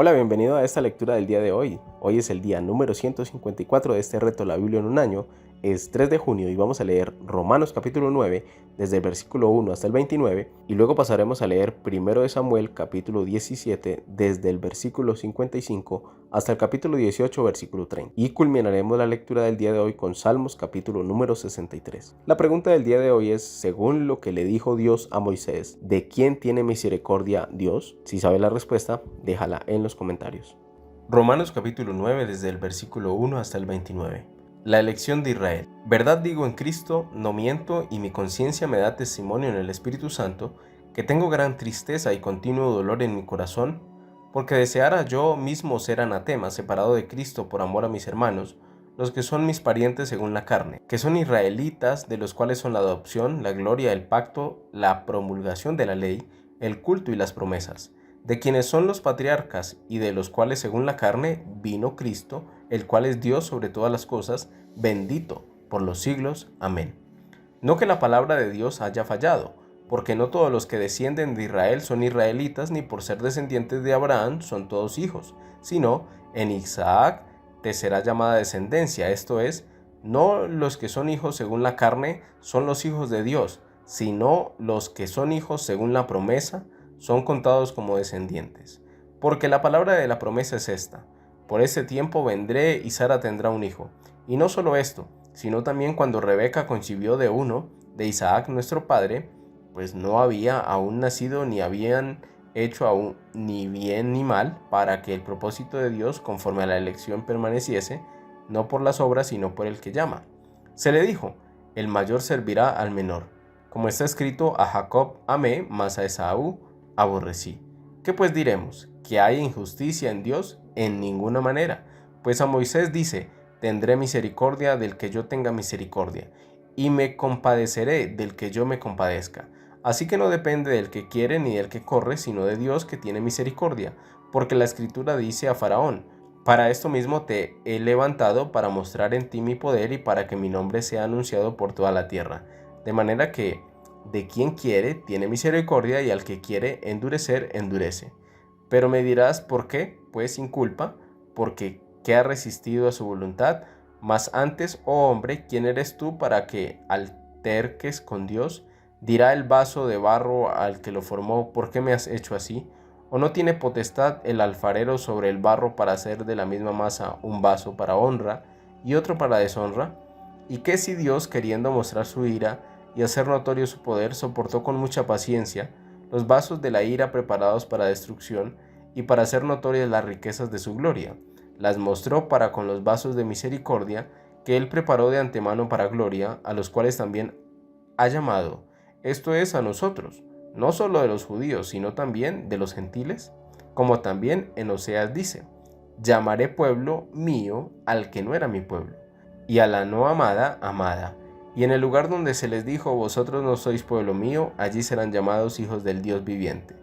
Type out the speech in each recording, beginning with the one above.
Hola, bienvenido a esta lectura del día de hoy. Hoy es el día número 154 de este reto La Biblia en un año. Es 3 de junio y vamos a leer Romanos capítulo 9 desde el versículo 1 hasta el 29 y luego pasaremos a leer 1 de Samuel capítulo 17 desde el versículo 55 hasta el capítulo 18 versículo 30 y culminaremos la lectura del día de hoy con Salmos capítulo número 63. La pregunta del día de hoy es, según lo que le dijo Dios a Moisés, ¿de quién tiene misericordia Dios? Si sabes la respuesta, déjala en los comentarios. Romanos capítulo 9 desde el versículo 1 hasta el 29. La elección de Israel. Verdad digo en Cristo, no miento, y mi conciencia me da testimonio en el Espíritu Santo, que tengo gran tristeza y continuo dolor en mi corazón, porque deseara yo mismo ser anatema, separado de Cristo por amor a mis hermanos, los que son mis parientes según la carne, que son israelitas, de los cuales son la adopción, la gloria, el pacto, la promulgación de la ley, el culto y las promesas, de quienes son los patriarcas y de los cuales según la carne vino Cristo, el cual es Dios sobre todas las cosas, bendito por los siglos. Amén. No que la palabra de Dios haya fallado, porque no todos los que descienden de Israel son israelitas, ni por ser descendientes de Abraham son todos hijos, sino en Isaac te será llamada descendencia, esto es, no los que son hijos según la carne son los hijos de Dios, sino los que son hijos según la promesa son contados como descendientes. Porque la palabra de la promesa es esta: por ese tiempo vendré y Sara tendrá un hijo. Y no solo esto, sino también cuando Rebeca concibió de uno, de Isaac nuestro padre, pues no había aún nacido ni habían hecho aún ni bien ni mal, para que el propósito de Dios conforme a la elección permaneciese, no por las obras sino por el que llama. Se le dijo, el mayor servirá al menor. Como está escrito, a Jacob amé, mas a Esaú aborrecí. ¿Qué pues diremos? ¿Que hay injusticia en Dios? En ninguna manera. Pues a Moisés dice, tendré misericordia del que yo tenga misericordia, y me compadeceré del que yo me compadezca. Así que no depende del que quiere ni del que corre, sino de Dios que tiene misericordia, porque la Escritura dice a Faraón, para esto mismo te he levantado para mostrar en ti mi poder y para que mi nombre sea anunciado por toda la tierra. De manera que de quien quiere tiene misericordia y al que quiere endurecer, endurece. Pero me dirás, ¿por qué? Pues sin culpa, porque ¿qué ha resistido a su voluntad? Mas antes, oh hombre, ¿quién eres tú para que alterques con Dios? ¿Dirá el vaso de barro al que lo formó, ¿por qué me has hecho así? ¿O no tiene potestad el alfarero sobre el barro para hacer de la misma masa un vaso para honra y otro para deshonra? ¿Y qué si Dios, queriendo mostrar su ira y hacer notorio su poder, soportó con mucha paciencia los vasos de la ira preparados para destrucción y para hacer notorias las riquezas de su gloria? Las mostró para con los vasos de misericordia que él preparó de antemano para gloria, a los cuales también ha llamado, esto es, a nosotros, no solo de los judíos, sino también de los gentiles, como también en Oseas dice, llamaré pueblo mío al que no era mi pueblo, y a la no amada, amada. Y en el lugar donde se les dijo, vosotros no sois pueblo mío, allí serán llamados hijos del Dios viviente.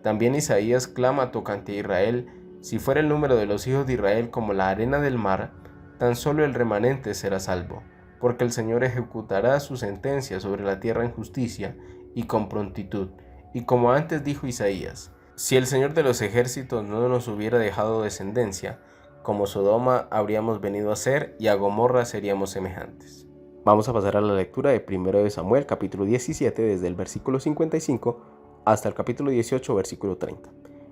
También Isaías clama tocante a Israel, si fuera el número de los hijos de Israel como la arena del mar, tan solo el remanente será salvo, porque el Señor ejecutará su sentencia sobre la tierra en justicia y con prontitud. Y como antes dijo Isaías, si el Señor de los ejércitos no nos hubiera dejado descendencia, como Sodoma habríamos venido a ser y a Gomorra seríamos semejantes. Vamos a pasar a la lectura de 1 de Samuel capítulo 17 desde el versículo 55 hasta el capítulo 18 versículo 30.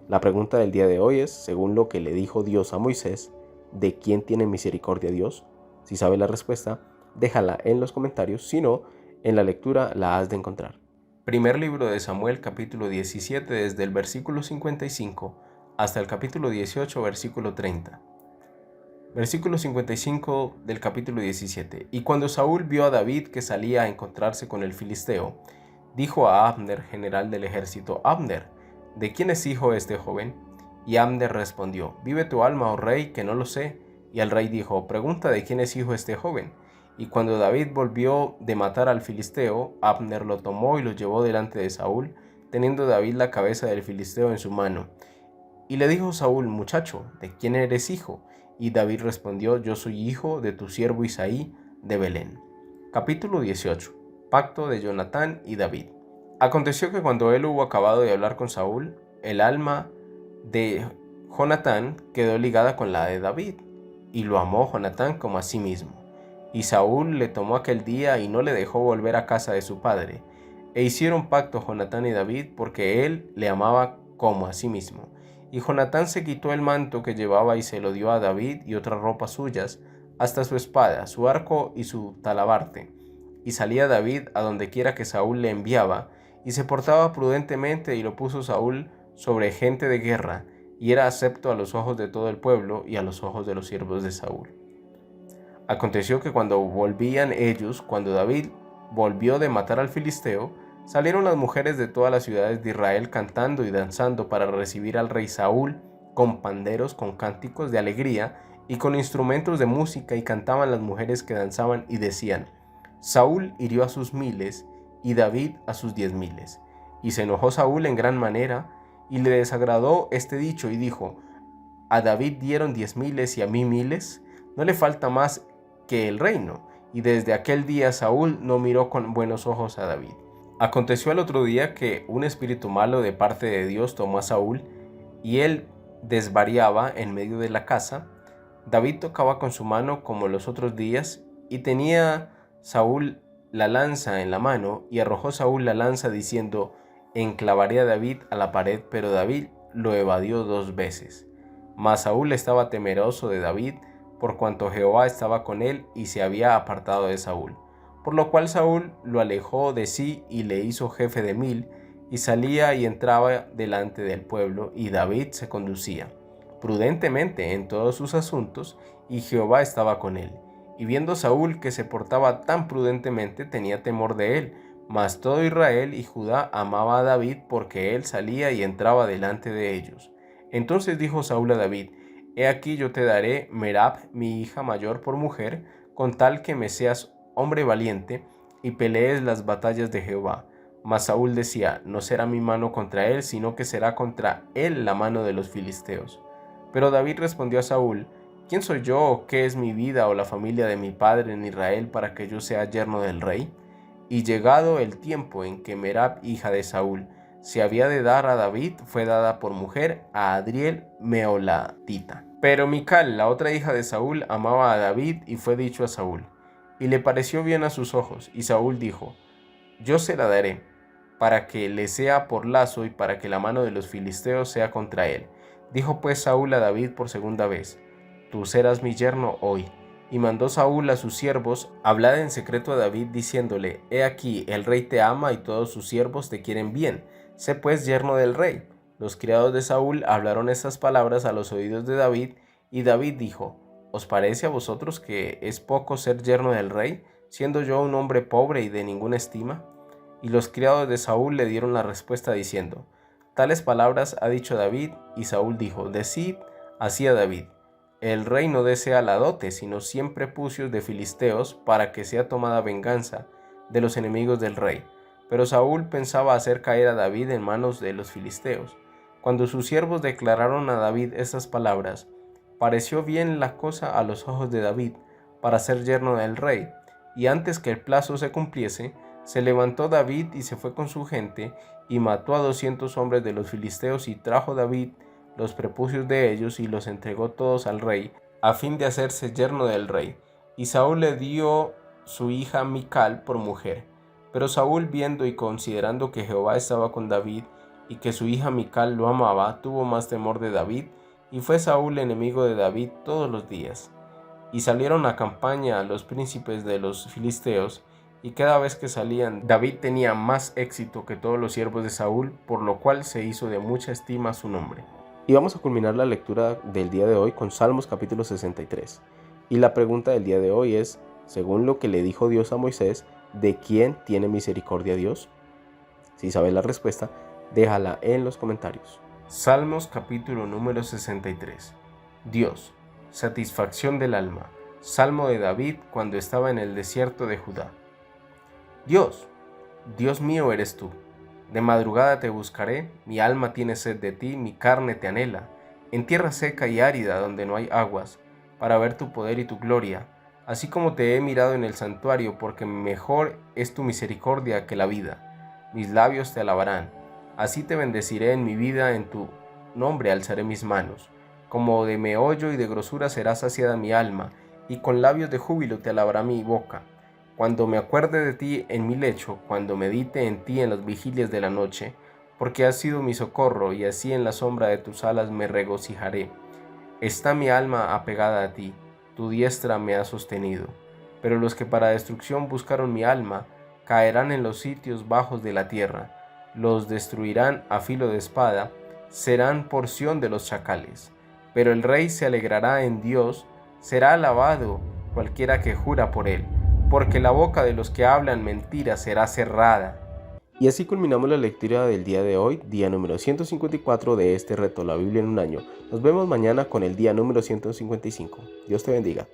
La pregunta del día de hoy es, según lo que le dijo Dios a Moisés, ¿de quién tiene misericordia Dios? Si sabes la respuesta, déjala en los comentarios, si no, en la lectura la has de encontrar. Primer libro de Samuel capítulo 17 desde el versículo 55 hasta el capítulo 18 versículo 30. Versículo 55 del capítulo 17. Y cuando Saúl vio a David que salía a encontrarse con el filisteo, dijo a Abner, general del ejército, Abner, ¿de quién es hijo este joven? Y Abner respondió, vive tu alma, oh rey, que no lo sé. Y el rey dijo, pregunta de quién es hijo este joven. Y cuando David volvió de matar al filisteo, Abner lo tomó y lo llevó delante de Saúl, teniendo David la cabeza del filisteo en su mano. Y le dijo Saúl, muchacho, ¿de quién eres hijo? Y David respondió, yo soy hijo de tu siervo Isaí de Belén. Capítulo 18. Pacto de Jonatán y David. Aconteció que cuando él hubo acabado de hablar con Saúl, el alma de Jonatán quedó ligada con la de David, y lo amó Jonatán como a sí mismo. Y Saúl le tomó aquel día y no le dejó volver a casa de su padre. E hicieron pacto Jonatán y David porque él le amaba como a sí mismo. Y Jonatán se quitó el manto que llevaba y se lo dio a David y otras ropas suyas, hasta su espada, su arco y su talabarte. Y salía David a donde quiera que Saúl le enviaba, y se portaba prudentemente, y lo puso Saúl sobre gente de guerra, y era acepto a los ojos de todo el pueblo y a los ojos de los siervos de Saúl. Aconteció que cuando volvían ellos, cuando David volvió de matar al filisteo, salieron las mujeres de todas las ciudades de Israel cantando y danzando para recibir al rey Saúl, con panderos, con cánticos de alegría y con instrumentos de música, y cantaban las mujeres que danzaban y decían: Saúl hirió a sus miles y David a sus 10,000. Y se enojó Saúl en gran manera, y le desagradó este dicho, y dijo: a David dieron 10,000 y a mí 1,000, no le falta más que el reino. Y desde aquel día Saúl no miró con buenos ojos a David. Aconteció al otro día que un espíritu malo de parte de Dios tomó a Saúl, y él desvariaba en medio de la casa. David tocaba con su mano como los otros días, y tenía Saúl la lanza en la mano, y arrojó Saúl la lanza diciendo: enclavaré a David a la pared, pero David lo evadió 2 veces. Mas Saúl estaba temeroso de David, por cuanto Jehová estaba con él y se había apartado de Saúl. Por lo cual Saúl lo alejó de sí y le hizo jefe de 1000, y salía y entraba delante del pueblo, y David se conducía prudentemente en todos sus asuntos, y Jehová estaba con él. Y viendo Saúl que se portaba tan prudentemente, tenía temor de él, mas todo Israel y Judá amaba a David, porque él salía y entraba delante de ellos. Entonces dijo Saúl a David: he aquí yo te daré Merab, mi hija mayor, por mujer, con tal que me seas hombre valiente, y pelees las batallas de Jehová. Mas Saúl decía: no será mi mano contra él, sino que será contra él la mano de los filisteos. Pero David respondió a Saúl: ¿quién soy yo, o qué es mi vida o la familia de mi padre en Israel, para que yo sea yerno del rey? Y llegado el tiempo en que Merab, hija de Saúl, se había de dar a David, fue dada por mujer a Adriel Meolatita. Pero Mical, la otra hija de Saúl, amaba a David, y fue dicho a Saúl, y le pareció bien a sus ojos. Y Saúl dijo: yo se la daré, para que le sea por lazo, y para que la mano de los filisteos sea contra él. Dijo pues Saúl a David por segunda vez: tú serás mi yerno hoy. Y mandó Saúl a sus siervos hablar en secreto a David, diciéndole: he aquí, el rey te ama y todos sus siervos te quieren bien. Sé pues yerno del rey. Los criados de Saúl hablaron estas palabras a los oídos de David, y David dijo: ¿os parece a vosotros que es poco ser yerno del rey, siendo yo un hombre pobre y de ninguna estima? Y los criados de Saúl le dieron la respuesta diciendo: tales palabras ha dicho David. Y Saúl dijo: decid así a David: el rey no desea la dote, sino 100 prepucios de filisteos, para que sea tomada venganza de los enemigos del rey. Pero Saúl pensaba hacer caer a David en manos de los filisteos. Cuando sus siervos declararon a David estas palabras, pareció bien la cosa a los ojos de David para ser yerno del rey. Y antes que el plazo se cumpliese, se levantó David y se fue con su gente, y mató a 200 hombres de los filisteos, y trajo David los prepucios de ellos, y los entregó todos al rey, a fin de hacerse yerno del rey. Y Saúl le dio su hija Mical por mujer. Pero Saúl, viendo y considerando que Jehová estaba con David, y que su hija Mical lo amaba, tuvo más temor de David, y fue Saúl enemigo de David todos los días. Y salieron a campaña los príncipes de los filisteos, y cada vez que salían, David tenía más éxito que todos los siervos de Saúl, por lo cual se hizo de mucha estima su nombre. Y vamos a culminar la lectura del día de hoy con Salmos capítulo 63. Y la pregunta del día de hoy es: según lo que le dijo Dios a Moisés, ¿de quién tiene misericordia Dios? Si sabes la respuesta, déjala en los comentarios. Salmos capítulo número 63. Dios, satisfacción del alma. Salmo de David cuando estaba en el desierto de Judá. Dios, Dios mío eres tú. De madrugada te buscaré, mi alma tiene sed de ti, mi carne te anhela, en tierra seca y árida donde no hay aguas, para ver tu poder y tu gloria, así como te he mirado en el santuario, porque mejor es tu misericordia que la vida. Mis labios te alabarán, así te bendeciré en mi vida, en tu nombre alzaré mis manos. como de meollo y de grosura será saciada mi alma, y con labios de júbilo te alabará mi boca. Cuando me acuerde de ti en mi lecho, cuando medite en ti en las vigilias de la noche, porque has sido mi socorro, y así en la sombra de tus alas me regocijaré. Está mi alma apegada a ti, tu diestra me ha sostenido. Pero los que para destrucción buscaron mi alma, caerán en los sitios bajos de la tierra, los destruirán a filo de espada, serán porción de los chacales. Pero el rey se alegrará en Dios, será alabado cualquiera que jura por él, porque la boca de los que hablan mentiras será cerrada. Y así culminamos la lectura del día de hoy, día número 154 de este reto, la Biblia en un año. Nos vemos mañana con el día número 155. Dios te bendiga.